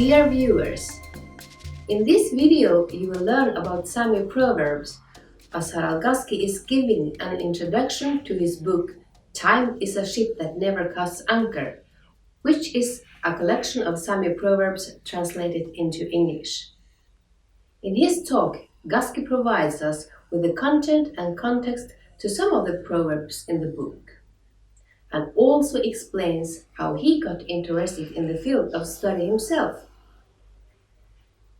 Dear viewers, in this video you will learn about Sami Proverbs as Harald Gaski is giving an introduction to his book Time is a Ship That Never Casts Anchor, which is a collection of Sami Proverbs translated into English. In his talk, Gaski provides us with the content and context to some of the proverbs in the book, and also explains how he got interested in the field of study himself.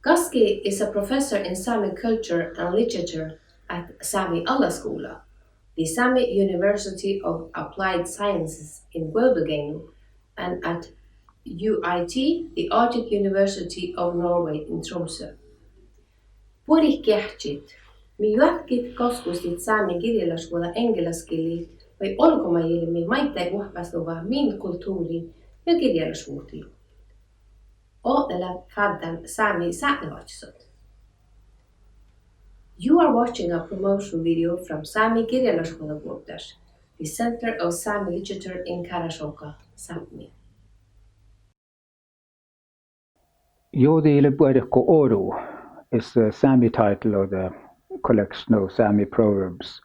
Gaski is a professor in Sami culture and literature at Sámegiella, the Sami University of Applied Sciences in Govaid, and at UiT, the Arctic University of Norway in Tromsø. Puolik Girjjálašvuođaguovddáš, mi juatkit koskustit Sámi Girjjálašvuohta Eŋgelasgillii vai olkomailmi maittai uhvasluva min kulttuuriin ja girjjálašvuohtiin. Faddan Sámi sátnevájasgirjjiin. You are watching a promotional video from Sámi Girjjálašvuođaguovddáš, the Center of Sami Literature in Karasjoki, Sámi. Jođi is the Sami title of the collection of Sami Proverbs.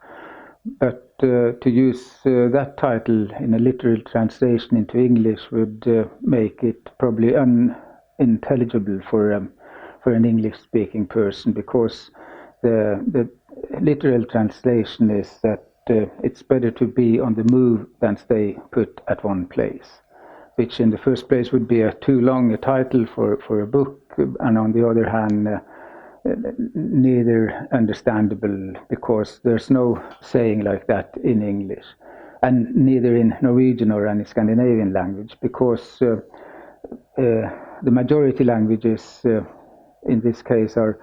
But to use that title in a literal translation into English would make it probably unintelligible for an English-speaking person, because the literal translation is that it's better to be on the move than stay put at one place, which in the first place would be too long a title for a book, and on the other hand neither understandable, because there's no saying like that in English, and neither in Norwegian or any Scandinavian language, because the majority languages in this case are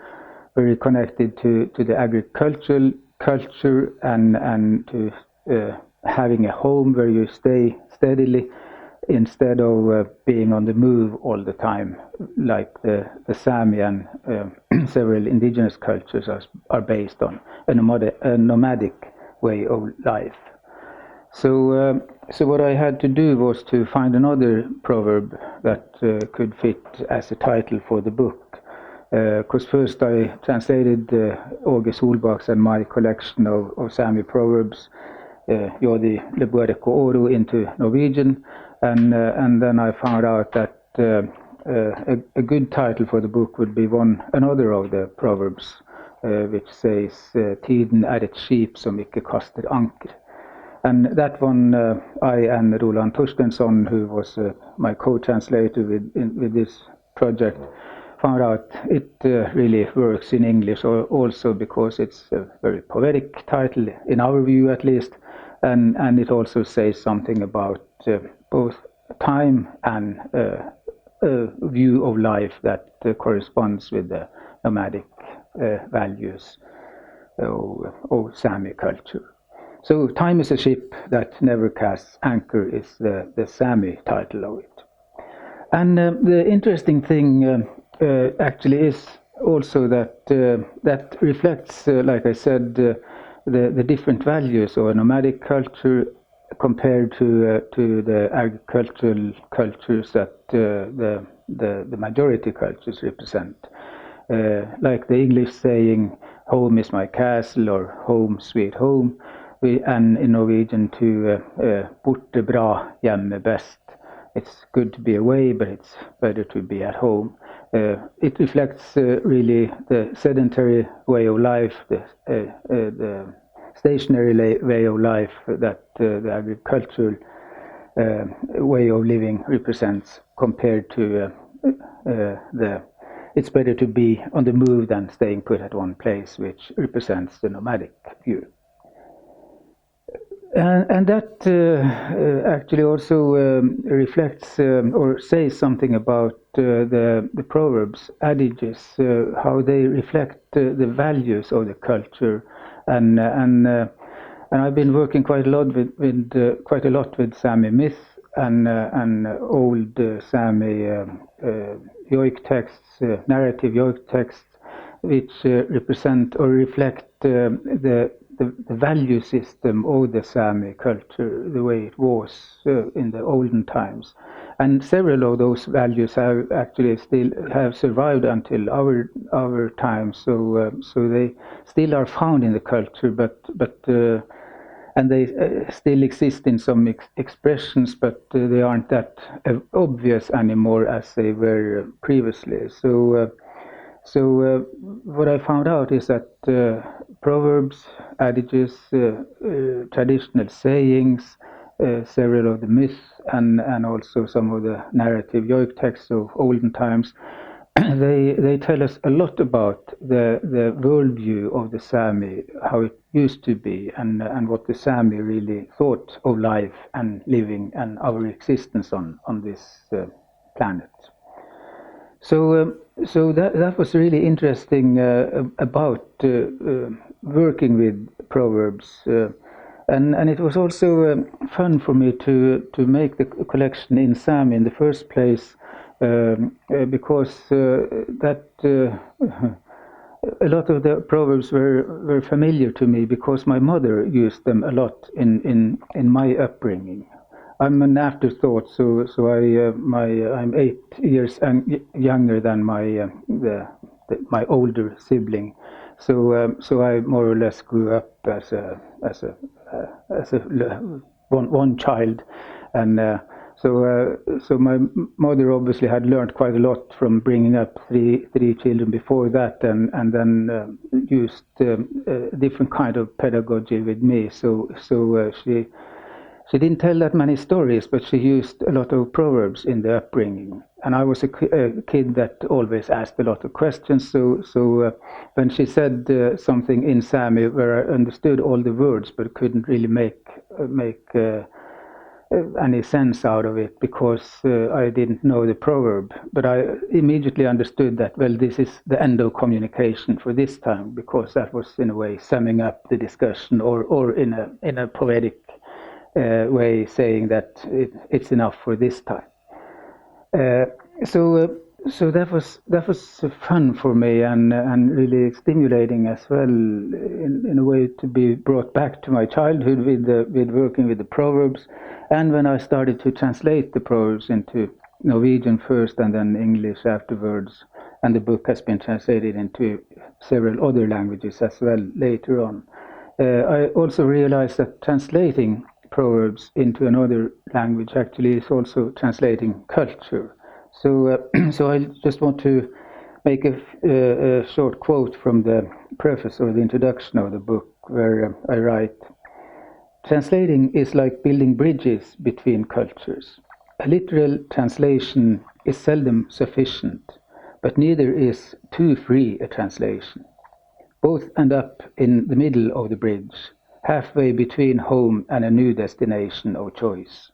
very connected to the agricultural culture and to having a home where you stay steadily instead of being on the move all the time, like the Sami and several indigenous cultures are based on a nomadic way of life. So what I had to do was to find another proverb that could fit as a title for the book. Because first I translated Åge Solbak's and my collection of Sami Proverbs, Jođi into Norwegian, and then I found out that a good title for the book would be another of the proverbs, which says "Tiden et skip som ikke kaster anker." And that one, I and Roland Torstensson, who was my co-translator with this project, found out it really works in English also, because it's a very poetic title, in our view at least, and it also says something about both time and view of life that corresponds with the nomadic values of Sami culture. So Time is a Ship That Never Casts Anchor is the Sami title of it. And the interesting thing actually is also that that reflects, like I said, the different values of a nomadic culture compared to the agricultural cultures that the majority cultures represent. Like the English saying, "Home is my castle," or "Home sweet home," and in Norwegian to "Borte bra, hjemme best." It's good to be away, but it's better to be at home. It reflects really the sedentary way of life, the stationary way of life that the agricultural way of living represents, compared to it's better to be on the move than staying put at one place, which represents the nomadic view. And that actually also reflects or says something about the proverbs, adages, how they reflect the values of the culture, and I've been working quite a lot with Sami myth and old Sami yoik texts, narrative yoik texts, which represent or reflect the value system of the Sami culture, the way it was in the olden times, and several of those values have actually still have survived until our time. So they still are found in the culture, but and they still exist in some expressions, but they aren't that obvious anymore as they were previously. So what I found out is that proverbs, adages, traditional sayings, several of the myths, and also some of the narrative yogic texts of olden times, they tell us a lot about the worldview of the Sami, how it used to be, and what the Sami really thought of life and living and our existence on this planet. So that was really interesting about working with proverbs, and it was also fun for me to make the collection in Sami in the first place, because that a lot of the proverbs were familiar to me because my mother used them a lot in my upbringing. I'm an afterthought, so I'm 8 years younger than my older sibling, so I more or less grew up as a one child, and so my mother obviously had learned quite a lot from bringing up three children before that, and then used different kind of pedagogy with me. So she didn't tell that many stories, but she used a lot of proverbs in the upbringing. And I was a kid that always asked a lot of questions. So when she said something in Sami where I understood all the words but couldn't really make any sense out of it because I didn't know the proverb, but I immediately understood that, well, this is the end of communication for this time, because that was in a way summing up the discussion, or in a poetic way saying that it's enough for this time. So that was fun for me, and really stimulating as well, in a way, to be brought back to my childhood with working with the proverbs. And when I started to translate the proverbs into Norwegian first and then English afterwards, and the book has been translated into several other languages as well later on, I also realized that translating proverbs into another language actually is also translating culture. So I just want to make a short quote from the preface or the introduction of the book, where I write, "Translating is like building bridges between cultures. A literal translation is seldom sufficient, but neither is too free a translation. Both end up in the middle of the bridge, halfway between home and a new destination of choice.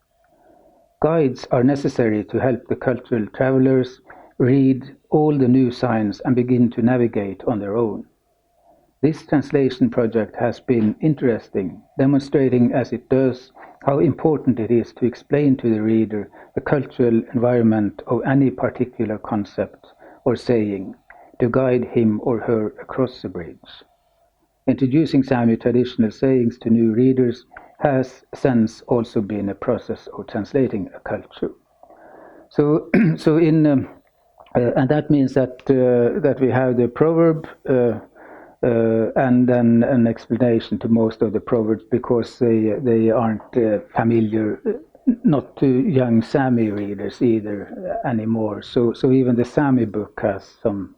Guides are necessary to help the cultural travelers read all the new signs and begin to navigate on their own. This translation project has been interesting, demonstrating as it does how important it is to explain to the reader the cultural environment of any particular concept or saying, to guide him or her across the bridge. Introducing Sami traditional sayings to new readers has since also been a process of translating a culture." So and that means that we have the proverb and then an explanation to most of the proverbs, because they aren't familiar, not to young Sami readers either anymore. So even the Sami book has some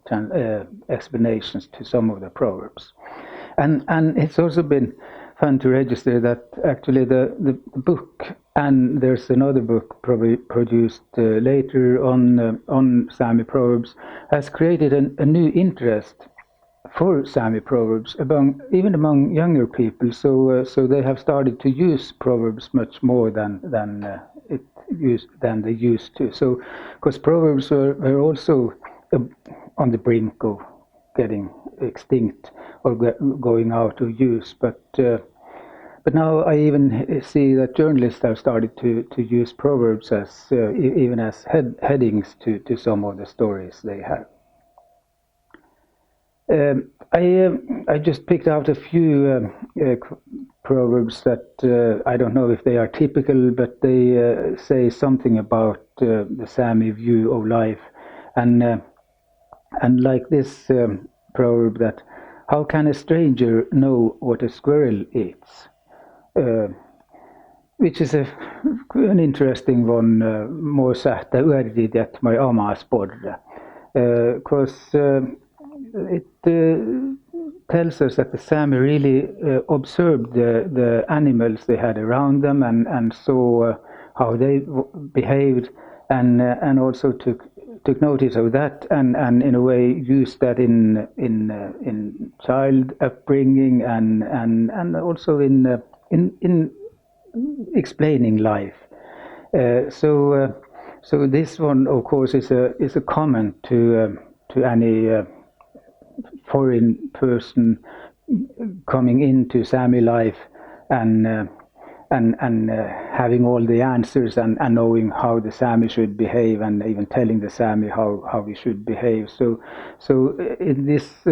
explanations to some of the proverbs. And it's also been fun to register that actually the book, and there's another book probably produced later on Sami Proverbs, has created a new interest for Sami Proverbs even among younger people. So they have started to use proverbs much more than they used to. So because proverbs were also on the brink of getting extinct or going out of use, but now I even see that journalists have started to use proverbs as even as headings to some of the stories they have. I just picked out a few proverbs that I don't know if they are typical, but they say something about the Sami view of life, and like this proverb that how can a stranger know what a squirrel eats, which is an interesting one, more sátnevájasgirjjiin my omas board, because it tells us that the Sami really observed the animals they had around them and saw how they behaved, and also took notice of that, and in a way used that in child upbringing and also in explaining life. So this one, of course, is a comment to any foreign person coming into Sami life and having all the answers and knowing how the Sami should behave, and even telling the Sami how we should behave. So in this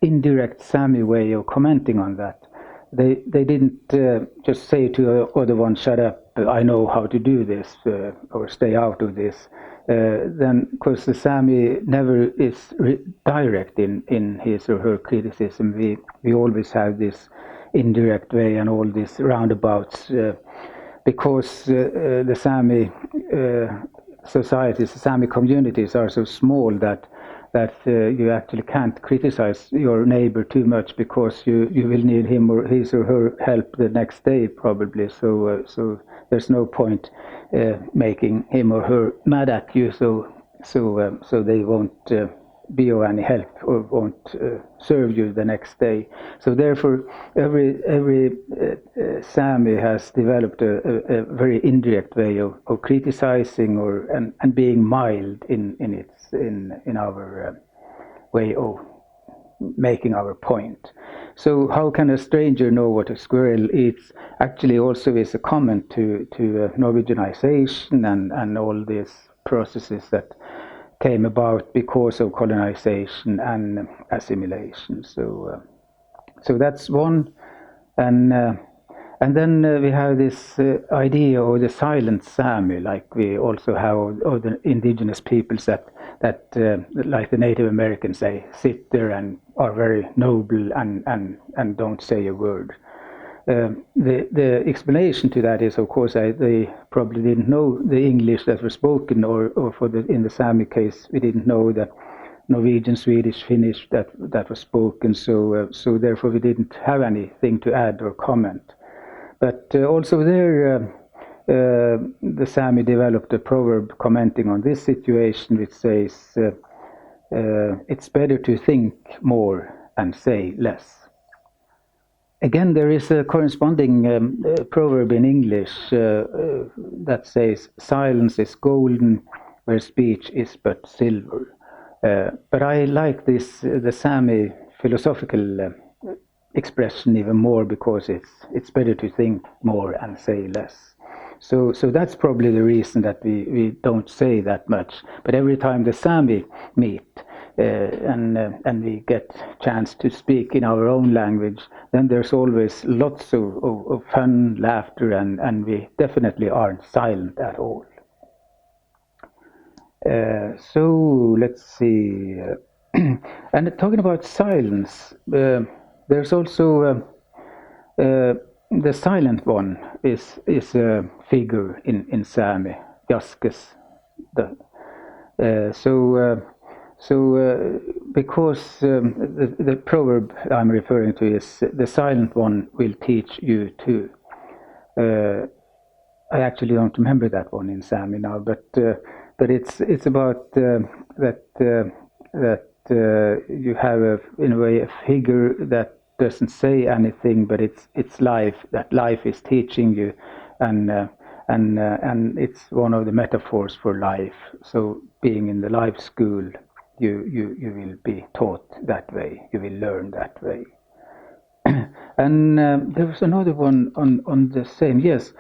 indirect Sami way of commenting on that, they didn't just say to the other one, "Shut up, I know how to do this," or "Stay out of this." Then, because the Sami never is direct in his or her criticism, we always have this indirect way and all these roundabouts, because the Sami societies, the Sami communities are so small that you actually can't criticize your neighbor too much, because you will need his or her help the next day probably. So there's no point making him or her mad at you. So they won't be of any help or won't serve you the next day. So therefore, every Sami has developed a very indirect way of criticizing and being mild in our way of making our point. So how can a stranger know what a squirrel eats? Actually, also is a comment to Norwegianization and all these processes that came about because of colonization and assimilation. So that's one, and then we have this idea of the silent Sami, like we also have of the indigenous peoples that like the Native Americans, they sit there and are very noble and don't say a word. The explanation to that is, of course, they probably didn't know the English that was spoken, or in the Sami case, we didn't know the Norwegian, Swedish, Finnish that was spoken. So therefore, we didn't have anything to add or comment. But also there, the Sami developed a proverb commenting on this situation, which says, "It's better to think more and say less." Again, there is a corresponding proverb in English that says, "Silence is golden where speech is but silver." But I like the Sami philosophical expression even more, because it's better to think more and say less. So that's probably the reason that we don't say that much. But every time the Sami meet, and we get chance to speak in our own language, then there's always lots of fun, laughter, and we definitely aren't silent at all. So let's see. And talking about silence, there's also the silent one is a figure in Sami, Gaskis. Because the proverb I'm referring to is "the silent one will teach you too." I actually don't remember that one in Sami now, but it's about that you have in a way a figure that doesn't say anything, but it's life, that life is teaching you, and it's one of the metaphors for life. So being in the life school, you will be taught that way, you will learn that way. And there was another one on the same, yes,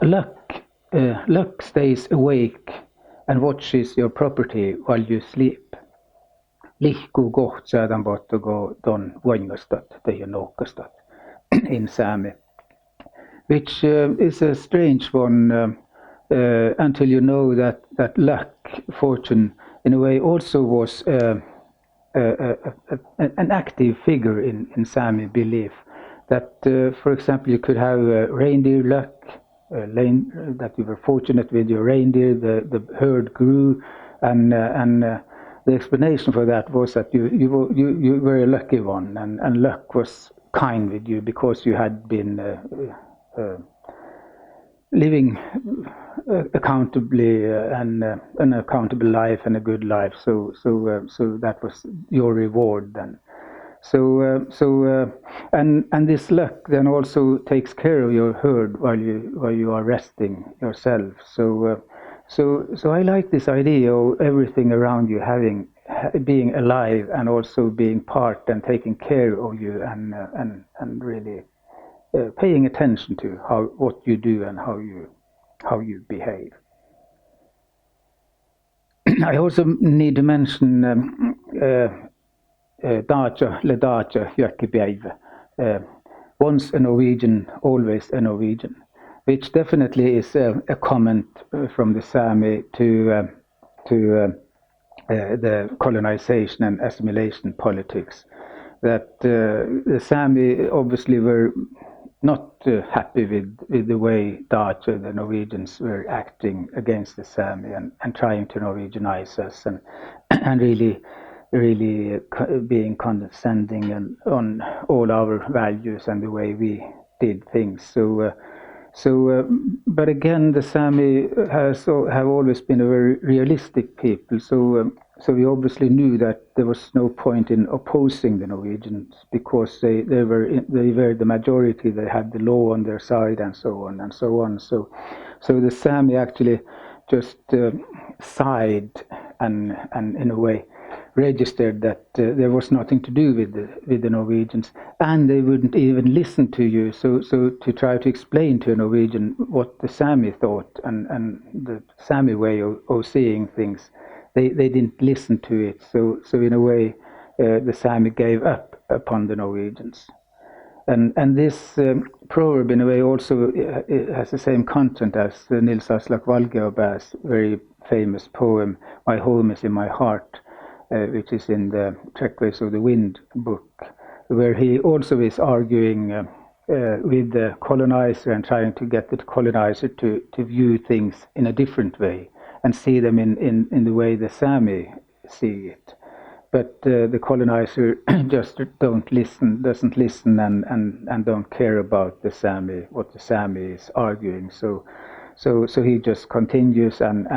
luck stays awake and watches your property while you sleep. lihku kohtsäädan bottogo don voingastat teie nokkastat in Sámi, which is a strange one until you know that luck, fortune, in a way also was an active figure in Sámi belief. That, for example, you could have reindeer luck, that you were fortunate with your reindeer, the herd grew, and the explanation for that was that you were a lucky one, and luck was kind with you because you had been living accountably and an accountable life and a good life. So that was your reward then. And this luck then also takes care of your herd while you are resting yourself. So I like this idea of everything around you being alive and also being part and taking care of you and really paying attention to what you do and how you behave. I also need to mention daja le daja jökkipäivä, once a Norwegian, always a Norwegian, which definitely is a comment from the Sámi to the colonization and assimilation politics. That the Sámi obviously were not happy with the way Daja, the Norwegians, were acting against the Sámi and trying to Norwegianize us and really being condescending on all our values and the way we did things. But again, the Sámi have always been a very realistic people. So we obviously knew that there was no point in opposing the Norwegians because they were the majority. They had the law on their side and so on and so on. So the Sámi actually just sighed and in a way registered that there was nothing to do with the Norwegians, and they wouldn't even listen to you. So to try to explain to a Norwegian what the Sámi thought and the Sámi way of seeing things, they didn't listen to it. So in a way, the Sámi gave up upon the Norwegians. And this proverb in a way also has the same content as Nils Aslak Valkeapä's very famous poem, "My Home is in My Heart," which is in the Trekkways of the Wind book, where he also is arguing with the colonizer and trying to get the colonizer to view things in a different way and see them in the way the Sámi see it. But the colonizer just doesn't listen and don't care about what the Sámi is arguing. So he just continues and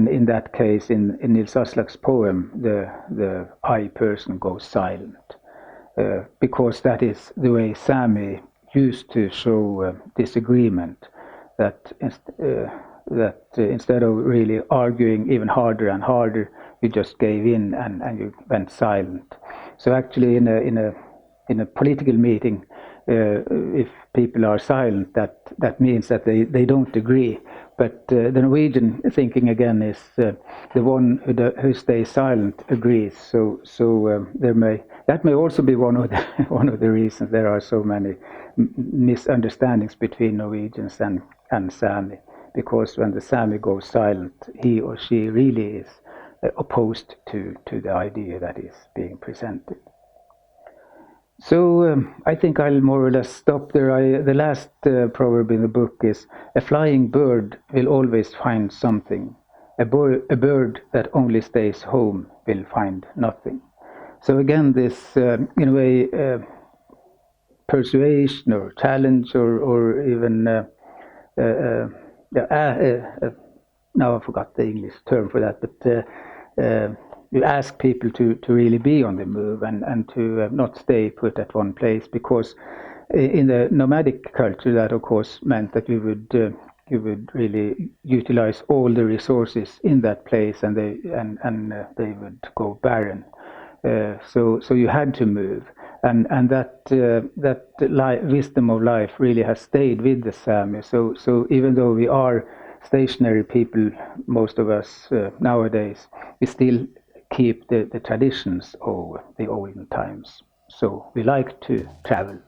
in that case, in Nils Aslak's poem, the I person goes silent, because that is the way Sámi used to show disagreement. That instead of really arguing even harder and harder, you just gave in and you went silent. So actually, in a political meeting, if people are silent, that means that they don't agree. But the Norwegian thinking again is the one who stays silent agrees. So that may also be one of the reasons there are so many misunderstandings between Norwegians and Sámi, because when the Sámi goes silent, he or she really is opposed to the idea that is being presented. So I think I'll more or less stop there. The last proverb in the book is, "A flying bird will always find something. A bird that only stays home will find nothing." So again, this in a way persuasion or challenge or even now I forgot the English term for that, but you ask people to really be on the move and to not stay put at one place, because in the nomadic culture that of course meant that you would really utilize all the resources in that place and they would go barren. So you had to move, and that wisdom of life really has stayed with the Sámi. So even though we are stationary people, most of us nowadays, we still keep the traditions of the olden times. So we like to travel.